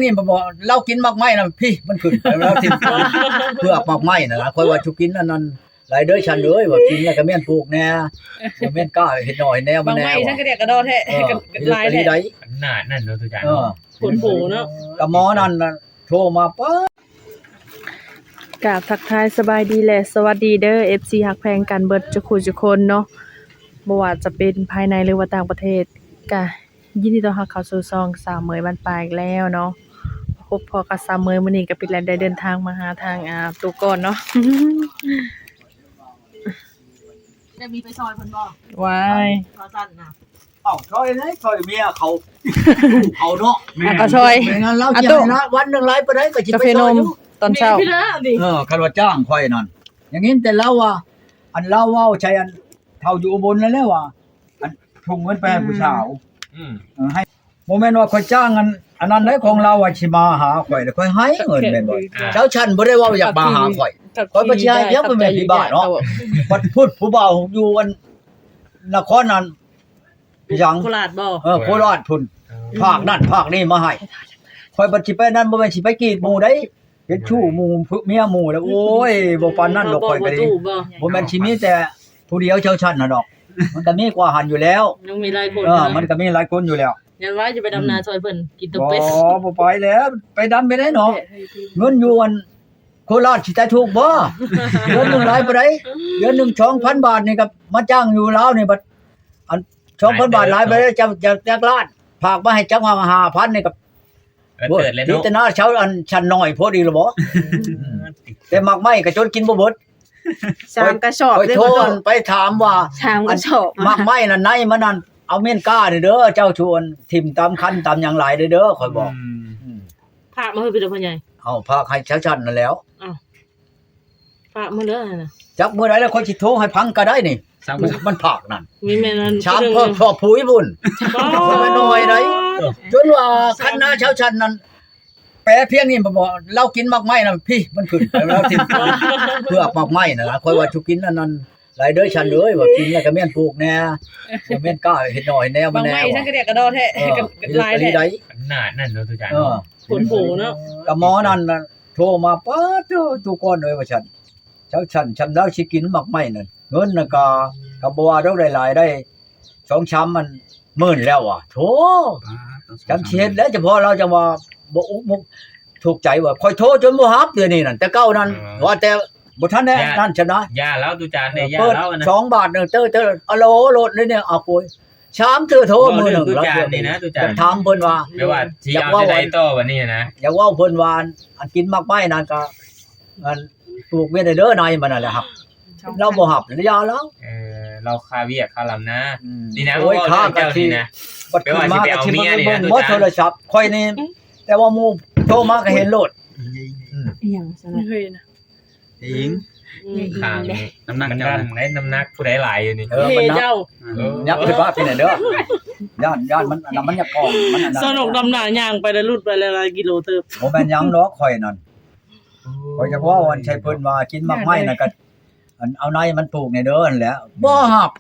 นี่บ่เรากินมักไม้น่ะพี่มันขึ้นไปแล้วทิ่มเพื่อมักไม้น่ะค่อยว่าจุกินอันนั้นหลายเด้อฉันเอ้ยว่ากินแล้วก็แม่นปลูกแน่ก็แม่นกล้าเฮ็ดน้อยแน่มันแน่บางไม้ฉันก็เรียกกระดอแท้กับลายแท้ ได้ ขนาดนั่นเนาะตัวจาน ผลผูเนาะ ก็หมอนั่นน่ะโทรมาป๊ะ กราบทักทายสบายดีและสวัสดีเด้อ FC ฮักแพงกันเบิดทุกคู่ทุกคนเนาะบ่ว่าจะเป็นภายในหรือว่าต่างประเทศก็ยินดีต้อนรับเข้าสู่ช่องสาวเหมยบ้านปลายอีกแล้วเนาะพบพอกับสาวเหมยมื้อนี้ก็เป็นแลนได้เดินทางมาหาทางตูก่อนเนาะ จะมีไปซอยเพิ่นบ่ ว้าย ซอยสั้นน่ะ เอ้าซอยไหนซอยเมียเขาเอาเนาะ ก็ช่วย ไม่งั้นเราสิให้นะวันหนึงหลายปานใดก็สิ กา ไป แฟ ซ น อย ม อยู่ ตอนเช้า พี่ละดิ คันว่าจ้างค่อยนั่นอย่างนี้แต่เราว่าอันเราเว้าใช้อันเท่าอยู่อุบลนั่นแหละว่าอันทุ่งเงินไปให้ผู้สาวให้บ่แม่นว่าค่อยจ้างอันนั้นได้ของเราว่าสิมาหาข่อยแล้วค่อยให้เงินแม่นบ่เจ้าฉันบ่ได้เว้าอยากมาหาข่อย ขอประชาชนยังบ่แม่นพี่บ้านเนาะ บัดพูดผู้บ่าวอยู่อันนครนั้นหยัง โคราชบ่ โคราชพุ่นภาคนั่นภาคนี้มาให้ข่อยบัดสิไปนั่นบ่แม่นสิไปกรีดหมู่ได้เฮ็ดชู้หมู่เมียหมู่แล้วโอ้ยบ่ปานนั้นดอกข่อยก็ดี บ่แม่นสิมีแต่ผู้เดียวเจ้าชั้นน่ะดอก มันก็มีกว่าหันอยู่แล้ว ยังมีหลายคน มันก็มีหลายคนอยู่แล้ว ยันว่าจะไปดำนาซอยเพิ่นกินตะ บ่ เป็ด บ่ไปแล้ว ไปดำไปได้เนาะเงินอยู่อันโคราชสิได้ถูกบ่เดือนหนึงหลายปานใดเดือนหนึง 2,000 บาทนี่ก็มาจ้างอยู่ลาวนี่บัดอัน 2,000 บาทหลายไปได้จักล้านฝากมาให้จัก5,000นี่ก็ เกิดเลย นี่ เนาะ แต่น้าเช้าอันชั้นน้อยพอดีล่ะบ่แต่มักไม้ก็จนกินบ่เบิด สามกระสอบ ไป เด้ โทร บ่ ไปถามว่า สามกระสอบ มักไม้นั่นในมันนั่นเอาเม่นก้าเด้อเจ้าชวนทิ่มตามคันตามหยังหลายเด้อข่อยบอก พระมาให้เป็นพ่อใหญ่ เอาพากให้เช้าชันนั่นแล้ว พระมาเด้อน่ะ จักมื้อใดแล้วคนสิโทรให้พังก็ได้นี่มันภาคนั่น มีแม่นั้น ชามพ่อปุ๋ยบุญบ่แม่นน้อยไดจนว่าคันหน้าเช้าชันนั่นแปรเพียงนี่บ่เรากินมักไม้น่ะพี่มันขึ้นไปแล้วทิ่มเพื่อมักไม้น่ะล่ะข่อยว่าจุกินอันนั้นหลายเด้อฉันเอ้ยว่ากินแล้วก็แม่นปลูกแน่ก็แม่นกล้าเฮ็ดน้อยแน่มั บาน ง แน่ ไม้ฉันก็เรียกกระดอแท้กับลายแท้ ได้ ขนาดนั่นเนาะตัวจาน ผลผูเนาะ ก็หมอนั่นน่ะโทรมาป๊าดทุกคนเอ้ยว่าฉันเช้าฉันแล้วสิกินมักไม้นั่นเงินน่ะก็บ่ว่าดอกหลายๆได้2ชามมันหมื่นแล้วอ่ะโธ่จำเช็ดแล้วเฉพาะเราจะว่าบ่อุกมุกถูกใจว่าค่อยโทรจนบ่รับเดี๋ยวนี้นั่นแต่เก่านั้นว่าแต่บ่ทันได้นั่นชนะ ยาแล้วตัวจานเนี่ยยา เปิด แล้วนะ 2 บาทนึงเตออะโหลโหลดเลยเนี่ยเอาปุยชามเธอโทรมื้อนึง ตัว แล้ว จานนี่นะตัวจาน ถามเพิ่นว่า ไม่ว่าสิเอาจะได้ต่อวันนี้นะ อยากเว้าเพิ่นว่าอันกินมักไม้นั่นก็อันปลูกเว้นได้เด้อนายมันนั่นแหละครับเราบ่รับระยะแล้ว เราคาเวียคาลำนะนี่นะ โอ้ยค่าก็ เจ้า สิ นี่นะ บัด ไม่ว่าสิไปเอาเมียนี่นะ บ่โทรศัพท์ค่อยนี่แต่ว่าหมู่โทรมาก็เห็นโลด อีหยังซะนะ เฮ้ยนะ อิง ทาง น้ำหนัก มัน เจ้า ดันได้น้ำหนักผู้ใดหลายอยู่นี่ เฮ้ เฮ้ มันนับ เจ้า ยับขึ้นว่าเป็นเด้อย่านมันอันนั้นมันอยากกองมันอันนั้น สนุกดำหน้าย่างไปแล้วลุดไปหลายกิโลเติบ บ่แม่นหยังดอกข่อยนั่นข่อยจะว่าวันใช้เพิ่นว่ากินมักไม้นั่นก็อันเอาในมันปลูกในเด้อนั่นแหละบ่ฮับ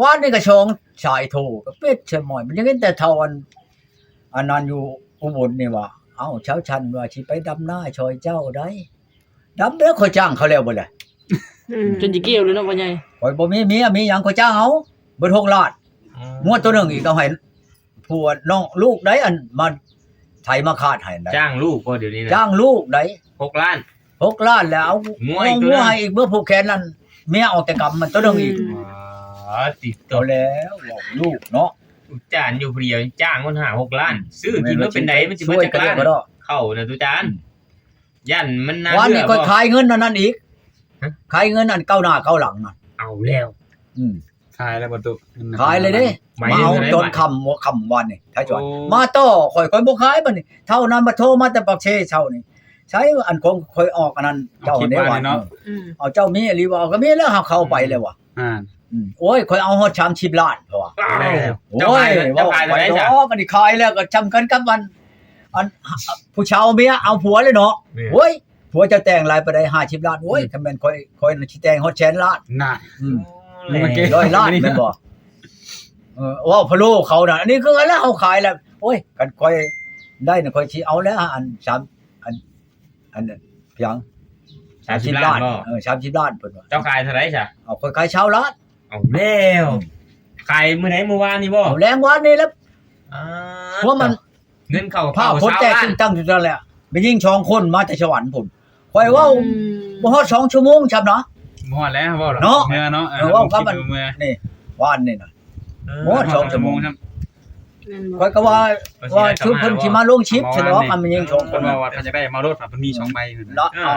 วานนี่ก็ชงชายโทก็เป็ดเชมอยมันยังเห็นแต่เท่าอันนั้นอยู่อุบลนี่ว่าเอ้าเช้าชันว่าสิไปดำนาช่วยเจ้าได้ดำแล้วข่อยจ้างเขาแล้วบ่ล่ะ จนจะเกี่ยวเลยเนาะพ่อใหญ่ ข่อยบ่มีเมียมีหยังข่อยจ้างเอาเบิด6ล้านงวดตัวหนึงอีกเอาให้ผัวน้องลูกได้อันมาไถมาคาดให้ได้ จ้างลูกก็เดี๋ยวนี้นะ จ้างลูกได้ 6 ล้าน 6ล้านแล้วเอา งัวอีกตัว งัว นึง ให้อีกเมื่อผูกแขนนั่นเมียออกแต่กรรมมันตัวหนึงอีก ติดตั เอา ว แล้วบอกลูกเนาะ จานอยู่เดียวจ้างคนหา6 ล้าน ซื้อกินแล้วเป็นไดมันสิ ช่ บ่ วย จัก กัน ล้าน ก็ได้ เข้านะตุจานยันมันน่า วันนี้ เบื่ ก็ อบ่ ขายเงินนั่นอีกขายเงินอันเก้าหน้าเก้าหลังน่ะ เอาแล้ว อืม ขายแล้วประตู ขายเลยเด้ หมาย มา ถึง เอา อะไร จน วะ ค่ำหัวค่ำวันนี่ถ้าจวน โอ้ มาต่อข่อยบ่ขายบัดนี้เท่านั้นมาโทรมาแต่ปักเชเช่านี่ใช้อันของข่อยออกอันนั้นเจ้าได้ว่าเอาเจ้ามีอีหลีว่าก็มีแล้วเฮาเข้าไปเลยว่ะ โอ้ยข่อยเอาฮอด30ล้านเพราะว่า อ้าว โอ้ย เจ้าขายเท่าไหร่จ้ะ อันนี้ขายแล้วก็จำกันกับอันผู้ชาวเมียเอาผัวเลยเนาะโอ้ยผัวจะแต่งหลายไปได้50ล้านโอ้ยถ้าแม่นค่อยสิแต่งฮอดแสนล้าน น่ะ แหม่ 100ล้านแม่นบ่ว่าพะโลเขาน่ะอันนี้คือแล้วเฮาขายแล้วโอ้ยกันค่อย ได้น่ะค่อยสิเอาแล้วอัน3อันเพียง 30ล้านบ่ 30ล้านเพิ่นว่า เจ้าขายเท่าไหร่จ้ะ เอาค่อยขายชาวล้าน เอาแล้วขายมื้อไหนเมื่อวานนี่บ่ เอาแรงวันนี้แล้ว อ่า เพราะมัน เงินเข้า ผ้าคนแตก ล้าน ตึ้งตั้งอยู่นั่นแหละไปยิง2คนมาจากสวรรค์พุ่นข่อยเว้าบ่ฮอด2ชั่วโมงครับเนาะ บ่ฮอดแล้วเว้า เนาะ เมื่อเนาะ เว้าครับมัน เมื่อ นี่วานนี่น่ะ เออ บ่ 2ชั่วโมงครับ ข่อยก็ว่าชุดเพิ่นสิมาลงชิปซะเนาะมันยิง2ค เพิ่ น นว่าเพิ่นจะได้มารถเพิ่นมี2ใบอยู่ เนาะเอา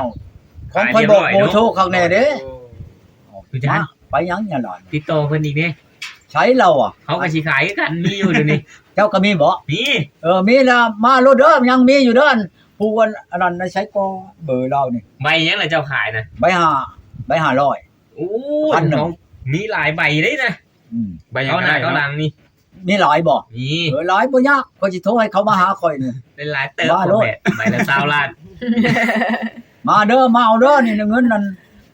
ของข่อยบอกโมโชข้างแน่เด้ คือจะ มาไปยังเนี่ยล่ะ ติดต่อเพิ่นอีกเด้ ใช้เราอ่ะ เขาก็สิขายคือกันมีอยู่เดี๋ยวนี้ เจ้าก็มีบ่ มี มีละมาโลดเด้อยังมีอยู่เด้อผู้วันอันนั้นใช้ก็เบอร์เรานี่ ใบยังล่ะเจ้าขายน่ะ ใบ500 โอ้ พันหนึ่ง เขามีหลายใบเด้นะ อืม ใบยัง เขาห ได้ น้าเขาหลังนี่ มีหลายบ่ มี หลายบ่ยากข่อยสิโทรให้เขามาหาข่อยนี่ เป็นหลายเติบ ว่าโลด ใบละ20ล้าน มาเด้อมาเอาเด้อนี่เงินนั่น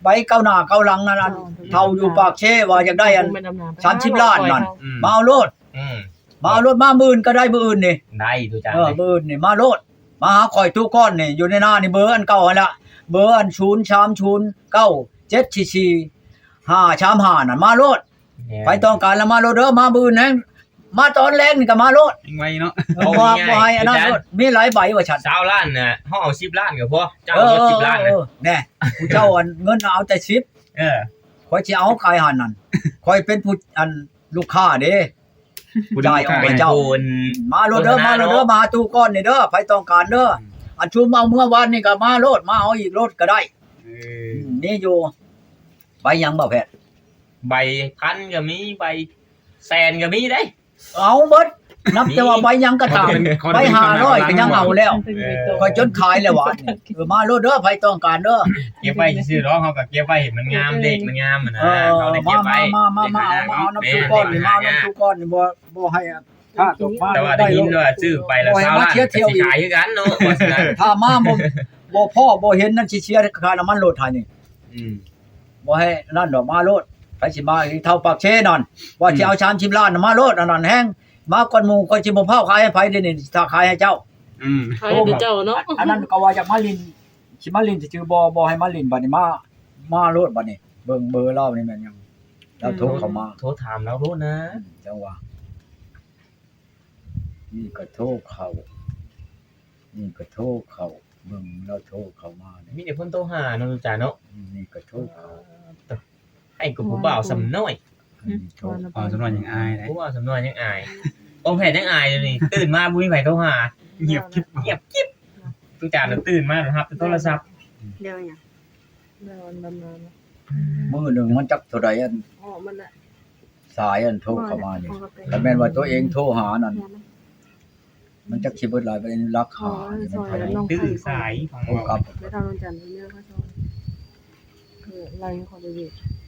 ใบเก้าหน้าเก้าหลังนั่นเท่าอยู่ปากเชว่าอยากได้อัน30ล้านนั่น อืม มาเอาโลด อืม มาเอาโลดมาหมื่นก็ได้มื้ออื่นนี่ ได้ดูจ้า หมื่นนี่มาโลดมาหาข่อยทุกก้อนนี่อยู่ในหน้านี่เบอร์อันเก่าหั่นละเบอร์อัน0309744 535นั่นมาโลดไปต้องการแล้วมาโลดเด้อมามื้อแฮงมาตอนแรงนี่ก็มาโลด ยังไวเนาะ บ่ให้อันนั้นโลดมีหลายใบว่าฉัน 20ล้านน่ะเฮาเอา10ล้านก็พอเจ้าเอา10ล้านน่ะ แน่ผู้เจ้าอันเงินเอาแต่10 เออ ข่อยสิเอาขายหันนั่นข่อยเป็นผู้อันลูกค้าเด้ ผู้ จ่าย ขาย ไปเจ้า คน มาโลดเด้อมาโลดเด้อมาตู้ก้อนนี่เด้อไผต้องการเด้ออันชุมเอาเมื่อวานนี่ก็มาโลดมาเอาอีกโลดก็ได้ เออ นี่อยู่ใบหยังบ่แพทย์ ใบพันก็มีใบแสนก็มีได้ เอาเบิดนับแต่ว่าใบหยังก็ตามใบ500ก็ยังเอาแล้วข่อยจนขายแล้ววะนี่มาโลดเด้อไผต้องการเด้อ เก็บไว้ซื่อๆเนาะเฮาก็เก็บไว้เห็นมันงามเด็กมันงามอะนะเขาได้เก็บไว้ มาเอาน้ำตู้ก้อนนี่มาเอาน้ำตู้ก้อนนี่บ่ให้ถ้าตกมา แต่ว่าได้ยินว่าซื้อไปละ20ล้านก็สิขายคือกันเนาะว่าซั่นนะ ถ้ามาบ่พ่อบ่เห็นนั่นสิเชียร์ค่าน้ำมันโลดให้นี่ อืม บ่ให้นั่นดอกมาโลดไปสิมาเท่าปากเชนั่นว่าสิเอา30ล้านน่ะมาโลดอันนั้นแฮงมาก่อนหมู่ก็สิบ่เผาขายให้ไผเด้นี่ถ้าขายให้เจ้า ขายให้เจ้าเนาะ อันนั้นก็ว่าอยากมาลินสิมาลินซื่อๆบ่ให้มาลินบัดนี้มาโลดบัดนี้เบิ่งเบอร์เรานี่แม่นยังแล้วโทรเข้ามา โทรถามแล้วรู้นะ จังหวะนี่ก็โทรเข้านี่ก็โทรเข้าเบิ่งแล้วโทรเข้ามานี่ มีแต่คนโทรหาเนาะจ้าเนาะ นี่ก็โทรเข้า ให้กับผู้บ่าวสำน้อย นี่โทร อ๋อจำนวนยังอายได้ ผู้บ่าวสำน้อยยังอายโอ้แผ่นยังอายเลยนี่ตื่นมาบ่มีไผโทรหาเงียบกิ๊บทุกจานน่ะตื่นมานะครับโทรศัพท์ เดี๋ยวหยังเดี๋ยวอันดำน้ำ มื้อหนึงมันจักเท่าใดอัน อ๋อมันน่ะ สายอันโทรเข้ามานี่แต่แม่นว่าตัวเองโทรหานั่นมันจักสิเบิดหลายประเด็นราคานี่มันเท่าไหร่ ตื่นสายฟัง โทรกลับ ไปทางนนจันทร์เยอะเขาชอบไล่ขอดูดิ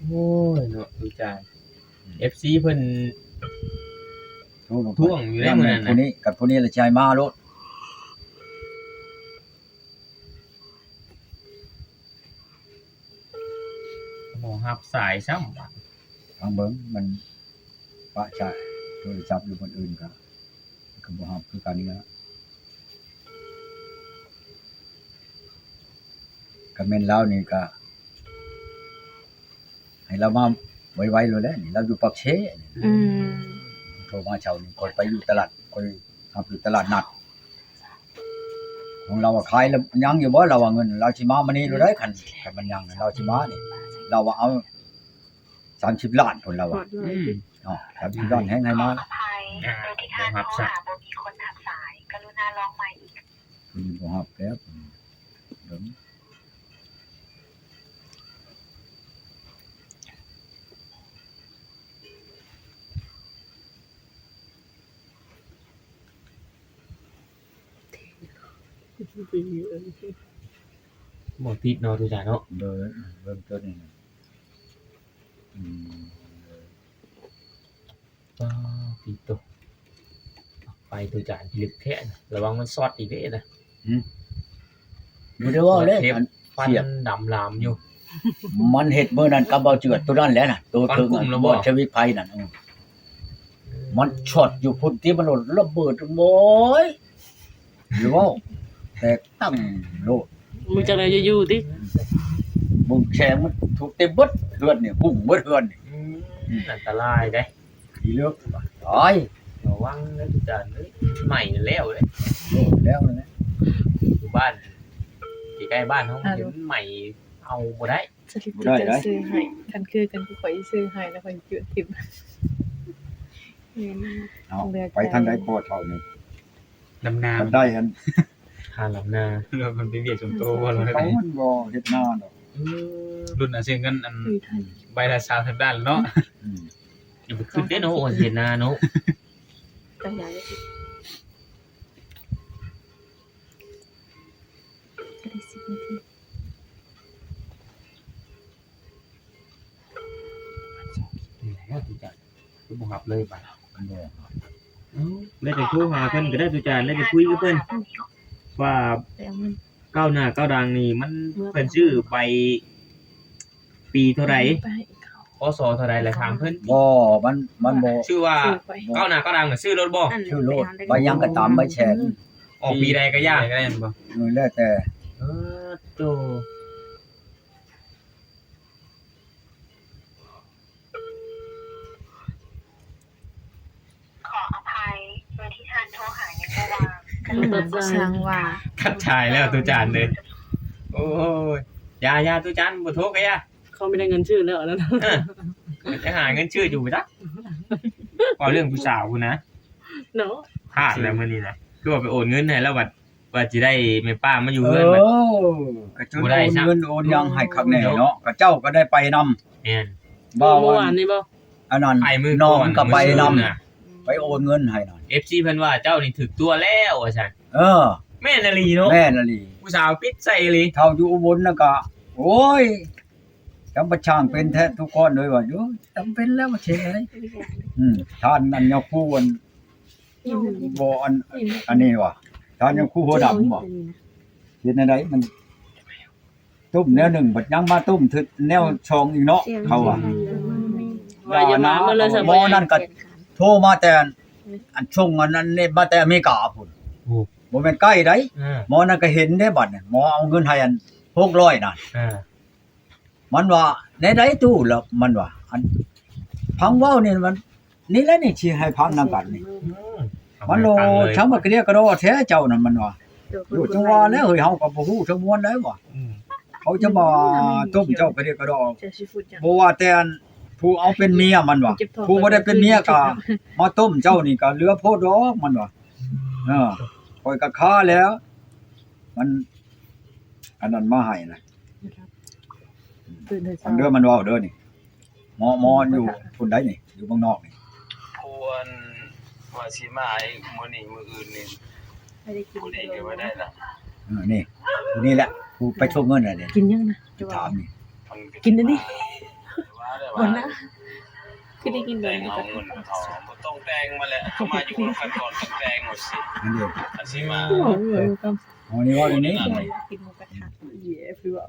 โอ้ยเนาะทุกจาน FC เพิ่น โทรลงไป ท่วงอยู่ได้มื้อนั้น ผู้ น่ะ นี้กับผู้นี้ละชายมาโลด บ่รับสายซ้ำ ฟังเบิ่งมันปะชายโทรศัพท์อยู่คนอื่นก็บ่ฮับคือกันนี่นะก็แม่นแล้วนี่ก็ให้เรามาไวๆเลยแหละนี่เราอยู่ปากเชนี่ โทรมาเช้านี่คนไปอยู่ตลาดคนทำอยู่ตลาดนัดของเราขายแล้วยังอยู่บ่เราว่าเงินเราสิมามื้อนี้เราได้คันมันยังเราสิมานี่เราว่าเอา30ล้านพุ่นเราว่าเนาะ30ล้านแฮงให้มา อ่าบ่รับสาย บ่ฮับแล้วเบิ่ง บ่ติดเนาะทุกจานเนาะ เบิ่งตัวนี้อืม ก็ติดตัวไปทุกจานลึกแท้นะระวังมันซอดอีกเด้นะ บ่ได้ว่าเลยอัน ฟันดำลามอยู่ มันเฮ็ดมื้อนั้นกับเบาเจือดตัวนั้นแหละน่ะตัวถึง ฟันกุ้มแล้วบ่ ชวิตไผนั่นมันช็อตอยู่พุ่นที่มันระเบิดโอ้ย หรือว่าแต่ตั้งโลด มึงจังได๋อยู่ติ บ่งแข็งมันถูกเต็มเบิดเฮือนนี่พุ่งเบิดเฮือนนี่ อันตรายเด้ อีเลือกตาย ระวังนะทุกจานเอ้ยใหม่แล้วเด้ โลดแล้วนะ อยู่บ้านที่ใกล้บ้านเฮาเดี๋ยวมันใหม่เอาบ่ได้ สลิปจะซื้อให้กันคือกันกูข่อยซื้อให้แล้วข่อยจุดทิม เอาไปทางใดพอเท่านี้ ดำน้ กันได้อัน ทานลำนา ำเราเป็นเวียกส่วนตัวว่าเรา เขามันบ่เฮ็ดหน้าดอก รุ่นอันเสียเงินอันใบละ30ด้านเนาะ อืม อย่าไปขึ้นเด้อเนาะโอ้เห็นหน้าเนาะ ตั้งยาเลยก็ได้10 นาที นี่แหละทุกจานคือบ่รับเลยไป มันบ่ ได้แต่โทรหาเพิ่นก็ได้ทุกจานได้แต่คุยกับเพิ่นว่า ไปเอาเงิน ก้าวหน้าก้าวดังนี่มันเพิ่นชื่อใบปีเท่าไหร่ ไปให้เขา พศเท่าไหร่ละถามเพิ่น บ่มันบ่ ชื่อว่า ซื้อไป ก้าวหน้าก้าวดังน่ะชื่อรถบ่ ชื่อโลดไปยังก็ตามไปแชร์ ออกปีใดก็ยาก ได้บ่ แล้วแต่ โต ขออภัยโดยที่ท่านโทรหายังไม่วาง ช่างว่า คัดชายแล้วตุจานเลยโอ้ยยาตุจานบ่โทรก็ยา เขาไม่ได้เงินชื่อแล้วอันนั้น จะหาเงินชื่ออยู่จ้ะพอเรื่องผู้สาวคุณนะ เนาะ พลาดแล้วมื้อนี้นะคือว่าไปโอนเงินให้แล้วว่าสิได้แม่ป้ามาอยู่ เอ เฮือนบัด ก็จนโอนเงินโอนยังให้คักแน่เนาะก็เจ้าก็ได้ไปนำ แม่น บ่ เมื่อวานนี้บ่ อันนั้น ไอ้มือ น้ ก่ อง อน ก็ไปนำ มื้อน่ะ ไปโอนเงินให้นั่น FC เพิ่นว่าเจ้านี่ถึกตัวแล้วว่าซั่น เออ แม่นอีหลีเนาะ แม่นลี ผู้สาวปิดใส่อีหลี เท่าอยู่อุบลน่ะก็โอ้ยจำประช่างเป็นแท้ทุกคนเลยว่าอยู่จำเป็นแล้วว่าเช่นอะไรท่านอันยาคู่อันบ่อันนี้ว่ะท่านยาคู่หัวดำบ่เฮ็ดได้มันตุ้มแนวหนึ่งบัดยังมาตุ้มถึกแนวชองอีกเนาะเขาว่า ว่าอย่ามาเมื่อเลยส หม บา อย นั่นก็โทรมาแต่อันช่วงอันนั้นนี่มาแต่อเมริกาพุ่นบ่แม่นใกล้ได หมอนั่นก็เห็นได้บัดเนี่ยหมอเอาเงินให้อัน600นั่น อ่า มันว่าในใดตู้แล้วมันว่าอันพังเว้านี่มันนี่แหละนี่สิให้พังนำกันนี่มันโลทั้งบักเรียกก็รอแท้เจ้านั่นมันว่าอยู่จังว่าแล้วเฮ้ยเฮาก็บ่ฮู้ทั้งมวลได้บ่เขาจะบ่ต้มเจ้าก็เรียกก็รอ จะสิฟูดจัง บ่ว่าแต่อันผู้เอาเป็นเมียมันว่าผู้บ่ได้เป็นเมียก็มาต้มเจ้านี่ก็เหลือโพดดอกมันว่าข่อยก็ค้าแล้ว มันอันนั้นมาให้นะ ตื่นแต่ อั เช้าน เด้อมันเว้าเด้อนี่หมออยู่พุ่นใดนี่อยู่เมืองนอกนี่ ควรว่าสิมาไอ้มื้อนี้มื้ออื่นนี่ ไม่ได้กิน ผู้นี้ก็บ่ได้ละ นี่ผู้นี้แหละผู้ไปชกเงินน่ะเด้ กินยังนะ ถามนี่ มัน กินอันนี้ ว่าได้ หม ว่า ดนะคือได้กินเล แต่ ย งเอาเงินเขาบ่ต้องแต่งมาแหละเขามาอยู่กับกันก่อนต้องแต่งหมดสิ นั่นเด้อ อันสิมา โอ้โหกำ อ๋อนี่ว่าอันนี้ กินหมูกระทะเย่คือว่า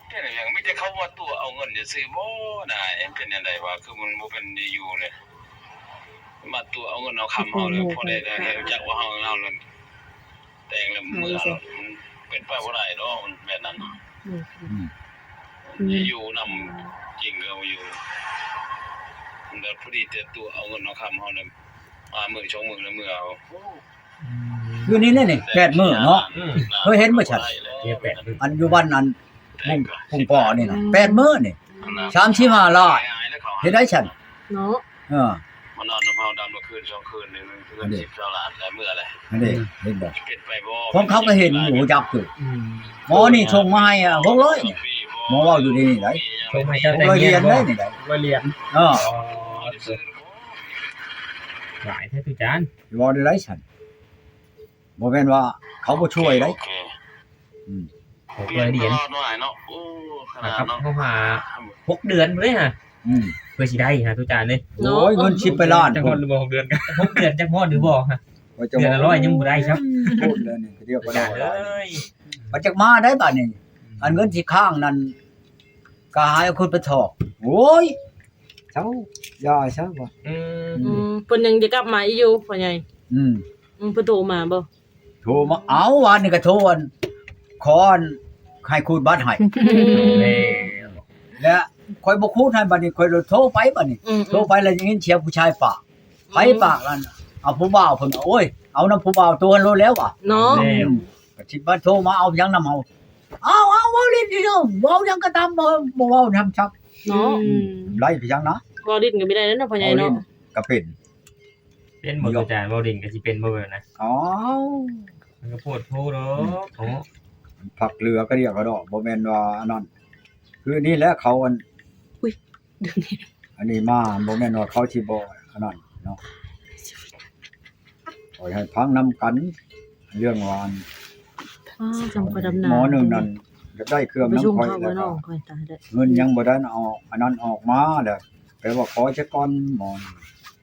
แค่นั้นยังไม่ได้เขาว่าตัวเอาเงินจะซื้อบ่ได้เป็นจังไดวะคือมันบ่เป็นดีอยู่เลยมาตัวเอาเงินเอาคำเฮาเลยพอได้จักว่าเฮาเลยแต่งแล้วเมื่อมันเป็นไปบ่ได้ดอกมันแบบนั้นอยู่นำจริงก็อยู่แต่พอดีแต่ตัวเอาเงินเอาคำเฮาเลยมามื้อ2มื้อแล้วมื้อเอา อยู่นี่แหละนี่8มื้อเนาะเคยเห็นบ่ชัด เรียกแปด อันอยู่บ้านนั้นพุ่งป่อนี่น่ะ8มื้อนี่35ล้านเฮ็ดได้ฉัน เนาะ มานอนน้ำเฮาดำละคืน2คืนนึงเพิ่น10 20ล้านได้มื้ออะไร นั่นเด้เห็นบ่ เป็นไปบ่ ของเขาก็เห็นอยู่จักอยู่หมอนี่ส่งมาให้600นี่หมอเว้าอยู่นี่ได้ ชมให้เจ้าแต่ง 600เห เงี้ รี ย ยญ บ่ ได้นี่ได้ ร้อยเหรียญ หลายแท้ตุจาน สิว่าได้ฉันบ่แม่นว่าเขาบ่ช่วยได้ 600เหรียญ น้อยเนาะโอ้ขนาด ครับ เนาะ เขาหา6เดือนบ่ได้ฮะ อืม เพื่อสิได้ฮะตุจานเด้ โอ้ยเงิน10ไปล้าน จังหวัดหรือบ่6เดือนกัน 6เดือนจักฮอดหรือบ่ฮะ ว่าจะ เดือนละ100ยังบ่ได้ครับ พูดเลยนี่เรียก ตุ ว่า จาน ได้ เอ้ย มันจักมาได้บัดนี้อันเงินที่ข้างนั้นก็หายเอาคนไปถอกโอ้ยเจ้าอย่าซะว่า อืม เพิ่นยังจะกลับมาอีกอยู่พ่อใหญ่ อืม เพิ่นโทรมาบ่ โ โทรมาเอาวันนี้ก็โทรอันขออันให้คูณบัตรให้ แล้วคอยบ่คูณให้บัดนี้คอยโทรไปบัดนี้ โทรไปแล้วอย่างงี้เชียร์ผู้ชายปากไผปากนั่นเอาผู้บ่าวเพิ่นโอ้ยเอานำผู้บ่าวตัวโลแล้วว่ะ เนาะ ก็สิบ่โทรมาเอาหยังนำเฮาเอาเว้าลิ้นเด้อเว้าหยังก็ตามบ่เว้านำชัก เนาะ ไล่ไปหยังนะ บ่ดิ้นก็ไม่ได้แล้วเนาะพ่อใหญ่เนาะ ก็เป็น เป็นบ่อาจารย์บ่ดิ่งก็สิเป็นบ่แบบนะ อ๋อ มันก็ปวดโพดอกโอ้ ผักเรือก็เรียกก็ดอกบ่แม่นว่าอันนั้นคือนี่แหละเขาอัน ดึงนี่ อันนี้มาบ่แม่นว่าเขาสิบ่อันนั้นเนาะขอให้พังนำกัน เรื่องว่าอัน จำกระดำนา หมอหนึงนั่นจะได้เครื่อง ไปชม น้ำค่อย เขา แล้ ไว้ วก็ เนาะค่อยตายได้ เงินยังบ่ได้เอาอันนั้นออกมาเด้อแปลว่าขอเช็คก่อนหมอน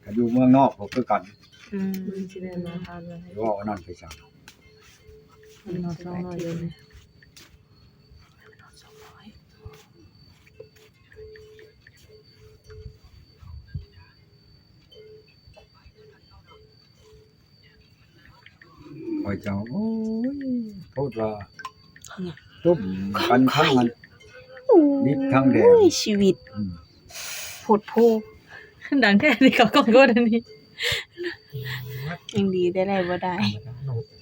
ก็อยู่เมืองนอกก็คือกัน สิได้มาทานไว้ให้ ว่าอันนั้นไปซะ มันนอน200เดือน คอยเจ้าโอ้ยโทษว่าตุ้มกันทั้งนั้นนิดทั้งแดง ชีวิต อืม โหดโพ ดังแค่นี้เขาก็โกดอันนี้ ยังดีได้ไรบ่ได้ ธรรมดาเนาะ